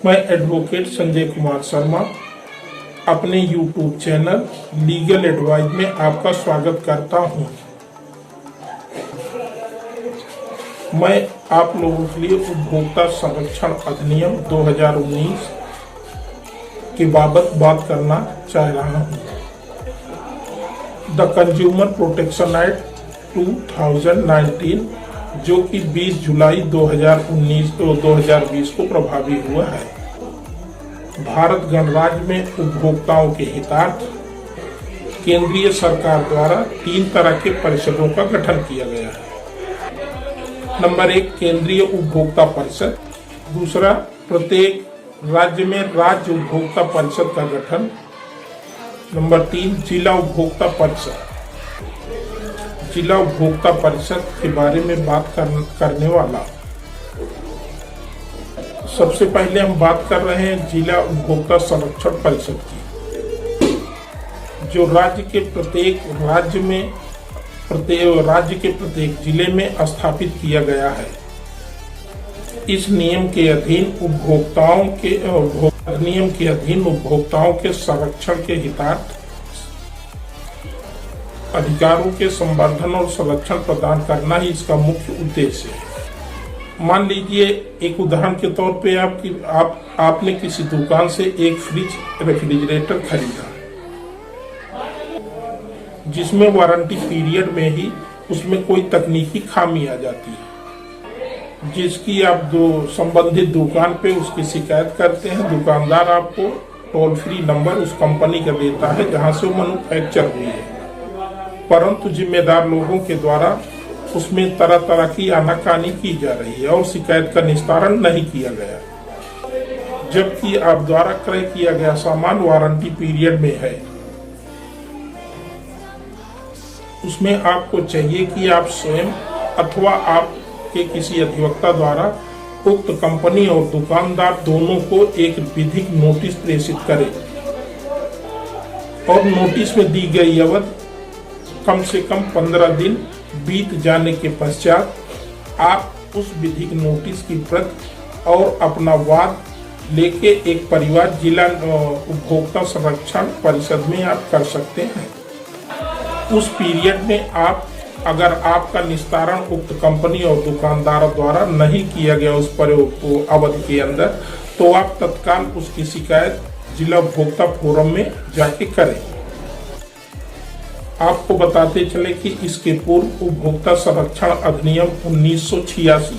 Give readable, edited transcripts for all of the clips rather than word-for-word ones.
मैं एडवोकेट संजय कुमार शर्मा अपने YouTube channel legal advice में आपका स्वागत करता हूं। मैं आप लोगों के लिए उपभोक्ता संरक्षण अधिनियम 2019 के बाबत बात करना चाह रहा हूं। द कंज्यूमर प्रोटेक्शन एक्ट 2019 जो कि 20 जुलाई 2020 को प्रभावी हुआ है, भारत गणराज्य में उपभोक्ताओं के हितार्थ केंद्रीय सरकार द्वारा 3 तरह के परिषदों का गठन किया गया है। नंबर 1 केंद्रीय उपभोक्ता परिषद, दूसरा प्रत्येक राज्य में राज्य उपभोक्ता परिषद का गठन, नंबर 3 जिला उपभोक्ता परिषद। जिला उपभोक्ता परिषद के बारे में बात करने वाला सबसे पहले हम बात कर रहे हैं जिला उपभोक्ता संरक्षण परिषद की, जो राज्य के प्रत्येक जिले में स्थापित किया गया है। इस नियम के अधीन उपभोक्ताओं के संरक्षण के हितार्थ अधिकारों के संवर्धन और संरक्षण प्रदान करना ही इसका मुख्य उद्देश्य है। मान लीजिए एक उदाहरण के तौर पे आपने किसी दुकान से एक फ्रिज रेफ्रिजरेटर खरीदा, जिसमें वारंटी पीरियड में ही उसमें कोई तकनीकी खामी आ जाती है, जिसकी आप संबंधित दुकान पे उसकी शिकायत करते हैं। दुकानदार आपको टोल फ्री नंबर उस कंपनी का देता है जहां से वो मैन्युफैक्चर हुई है, परंतु जिम्मेदार लोगों के द्वारा उसमें तरह तरह की आनाकानी की जा रही है और शिकायत का निस्तारण नहीं किया गया, जबकि आप द्वारा क्रय किया गया सामान वारंटी पीरियड में है। उसमें आपको चाहिए कि आप स्वयं अथवा आपके किसी अधिवक्ता द्वारा उक्त कंपनी और दुकानदार दोनों को एक विधिक नोटिस प्रेषित करें और नोटिस में दी गई अवधि कम से कम 15 दिन बीत जाने के पश्चात आप उस विधिक नोटिस की प्रत और अपना वाद लेके एक परिवार जिला उपभोक्ता संरक्षण परिषद में आप कर सकते हैं। उस पीरियड में अगर आपका निस्तारण उक्त कंपनी और दुकानदार द्वारा नहीं किया गया उस पर अवधि के अंदर, तो आप तत्काल उसकी शिकायत जिला उपभोक्ता फोरम में जाके करें। आपको बताते चले कि इसके पूर्व उपभोक्ता संरक्षण अधिनियम 1986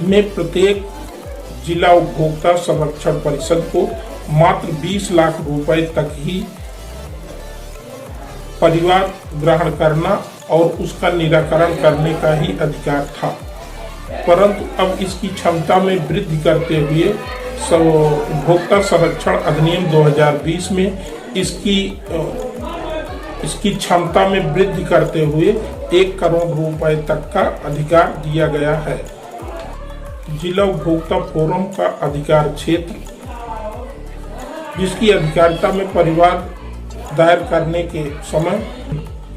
में प्रत्येक जिला उपभोक्ता संरक्षण परिषद को मात्र 20 लाख रुपए तक ही परिवाद ग्रहण करना और उसका निराकरण करने का ही अधिकार था, परंतु अब इसकी क्षमता में वृद्धि करते हुए उपभोक्ता संरक्षण अधिनियम 2020 में इसकी क्षमता में वृद्धि करते हुए 1 करोड़ रुपए तक का अधिकार दिया गया है। जिला उपभोक्ता फोरम का अधिकार क्षेत्र, जिसकी अधिकारिता में परिवाद दायर करने के समय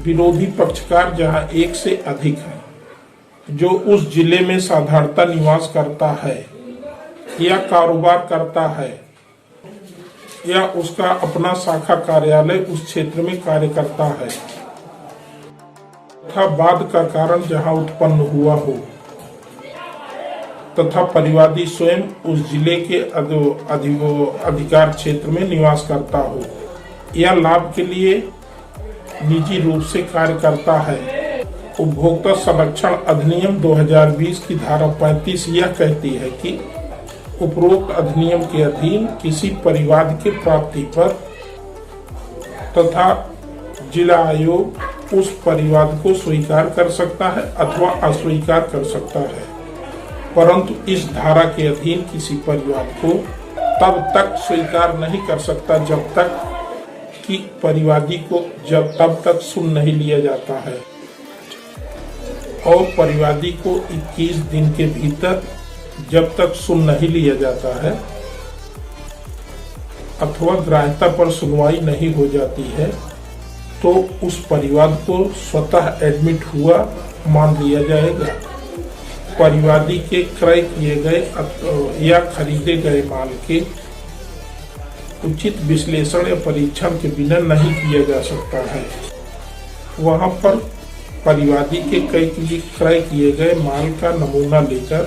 विरोधी पक्षकार जहां 1 से अधिक है, जो उस जिले में साधारणतः निवास करता है या कारोबार करता है या उसका अपना शाखा कार्यालय उस क्षेत्र में कार्य करता है, तथा वाद का कारण जहां उत्पन्न हुआ हो, तथा परिवादी स्वयं उस जिले के अधिकार क्षेत्र में निवास करता हो या लाभ के लिए निजी रूप से कार्य करता है। उपभोक्ता संरक्षण अधिनियम 2020 की धारा 35 यह कहती है कि उपरोक्त अधिनियम के अधीन किसी परिवाद के प्राप्ति पर तथा जिला आयोग उस परिवाद को स्वीकार कर सकता है अथवा अस्वीकार कर सकता है, परंतु इस धारा के अधीन किसी परिवाद को तब तक स्वीकार नहीं कर सकता जब तक कि परिवादी को तब तक सुन नहीं लिया जाता है और परिवादी को 21 दिन के भीतर जब तक सुन नहीं लिया जाता है अथवा ग्राह्यता पर सुनवाई नहीं हो जाती है, तो उस परिवाद को स्वतः एडमिट हुआ मान लिया जाएगा। परिवादी के क्रय किए गए या खरीदे गए माल के उचित विश्लेषण या परीक्षण के बिना नहीं किया जा सकता है। वहां पर परिवादी के क्रय किए गए माल का नमूना लेकर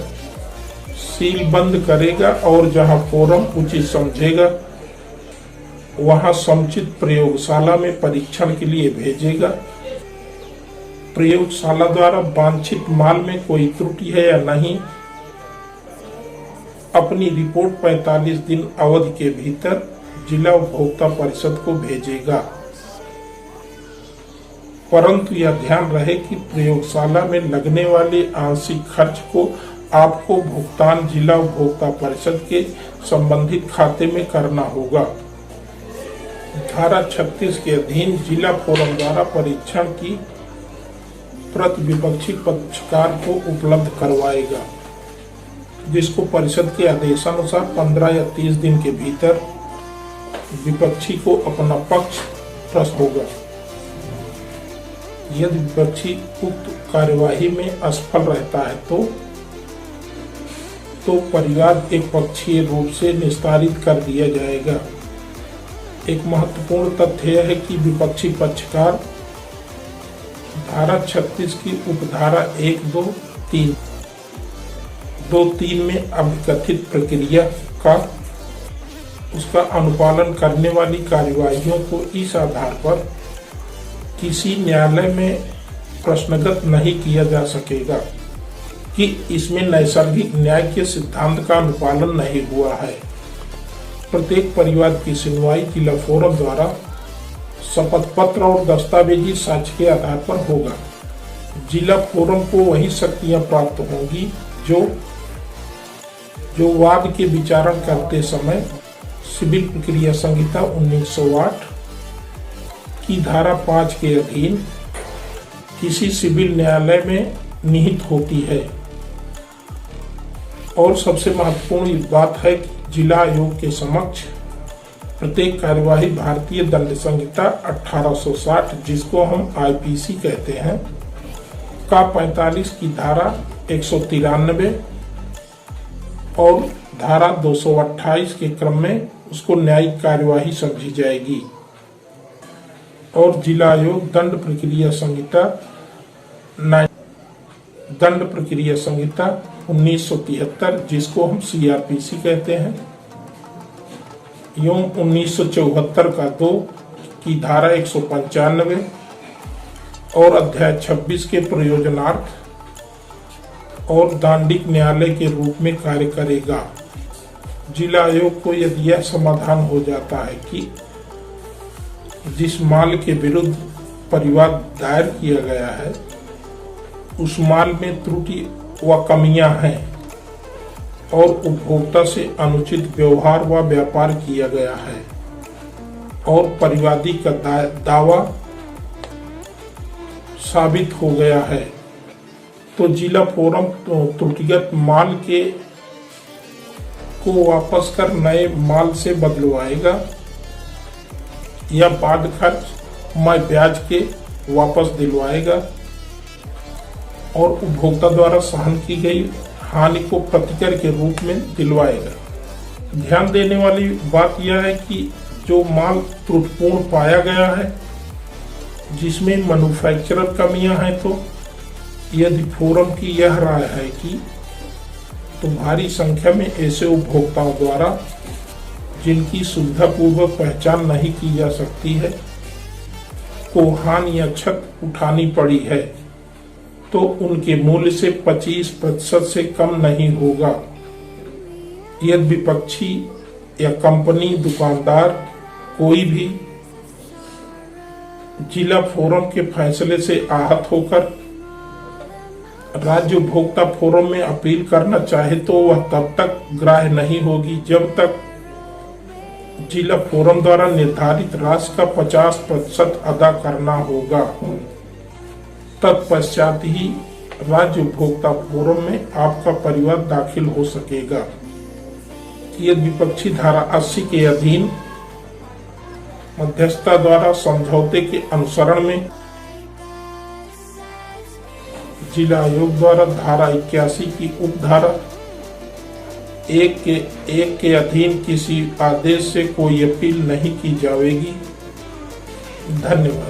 सील बंद करेगा और जहां फोरम उचित समझेगा वहां समुचित प्रयोगशाला में परीक्षण के लिए भेजेगा। प्रयोगशाला द्वारा वांछित माल में कोई त्रुटि है या नहीं, अपनी रिपोर्ट 45 दिन अवधि के भीतर जिला उपभोक्ता परिषद को भेजेगा। परंतु यह ध्यान रहे कि प्रयोगशाला में लगने वाले आंशिक खर्च को आपको भुगतान जिला उपभोक्ता परिषद के संबंधित खाते में करना होगा। धारा 36 के अधीन जिला फोरम द्वारा परीक्षण की प्रति विपक्षी पक्षकार को उपलब्ध करवाएगा, जिसको परिषद के आदेशानुसार 15 या 30 दिन के भीतर विपक्षी को अपना पक्ष प्रस्तुत होगा। यदि विपक्षी उक्त कार्यवाही में असफल रहता है तो परिवाद एक पक्षीय रूप से निस्तारित कर दिया जाएगा। एक महत्वपूर्ण तथ्य यह है कि विपक्षी पक्षकार धारा 36 की उपधारा 1, 2, 3 में अभिकथित प्रक्रिया का उसका अनुपालन करने वाली कार्यवाहियों को इस आधार पर किसी न्यायालय में प्रश्नगत नहीं किया जा सकेगा कि इसमें नैसर्गिक न्याय के सिद्धांत का अनुपालन नहीं हुआ है। प्रत्येक परिवाद की सुनवाई जिला फोरम द्वारा शपथ पत्र और दस्तावेजी साक्ष्य के आधार पर होगा। जिला फोरम को वही शक्तियां प्राप्त होंगी जो वाद के विचारण करते समय सिविल प्रक्रिया संहिता 1908 की धारा 5 के अधीन किसी सिविल न्यायालय में निहित होती है। और सबसे महत्वपूर्ण बात है कि जिला आयोग के समक्ष प्रत्येक कार्यवाही भारतीय दंड संहिता 1860, जिसको हम आईपीसी कहते हैं, का 45 की धारा 193 और धारा 228 के क्रम में उसको न्यायिक कार्यवाही समझी जाएगी। और जिला आयोग दंड प्रक्रिया संहिता 1973, जिसको हम सीआरपीसी कहते हैं, एवं 1974 का 2 की धारा 195 और अध्याय 26 के प्रयोजनार्थ और दांडिक न्यायालय के रूप में कार्य करेगा। जिला आयोग को यदि यह समाधान हो जाता है कि जिस माल के विरुद्ध परिवाद दायर किया गया है उस माल में त्रुटि व कमियां हैं और उपभोक्ता से अनुचित व्यवहार व व्यापार किया गया है और परिवादी का दावा साबित हो गया है, तो जिला फोरम त्रुटिगत माल को वापस कर नए माल से बदलवाएगा या बाद खर्च में ब्याज के वापस दिलवाएगा और उपभोक्ता द्वारा सहन की गई हानि को प्रतिकर के रूप में दिलवाएगा। ध्यान देने वाली बात यह है कि जो माल त्रुटिपूर्ण पाया गया है जिसमें मैन्युफैक्चरर कमियां हैं, तो यदि फोरम की यह राय है कि तो भारी संख्या में ऐसे उपभोक्ताओं द्वारा जिनकी सुविधापूर्वक पहचान नहीं की जा सकती है को हानि या क्षत उठानी पड़ी है, तो उनके मूल्य से 25% से कम नहीं होगा। यदि विपक्षी या कंपनी दुकानदार कोई भी जिला फोरम के फैसले से आहत होकर राज्य उपभोक्ता फोरम में अपील करना चाहे तो वह तब तक ग्राह्य नहीं होगी जब तक जिला फोरम द्वारा निर्धारित राशि का 50% अदा करना होगा। तत्पश्चात ही राज्य उपभोक्ता फोरम में आपका परिवाद दाखिल हो सकेगा। यदि विपक्षी धारा 80 के अधीन मध्यस्थता द्वारा समझौते के अनुसरण में जिला आयोग द्वारा धारा 81 की उपधारा 1 के अधीन किसी आदेश से कोई अपील नहीं की जाएगी। धन्यवाद।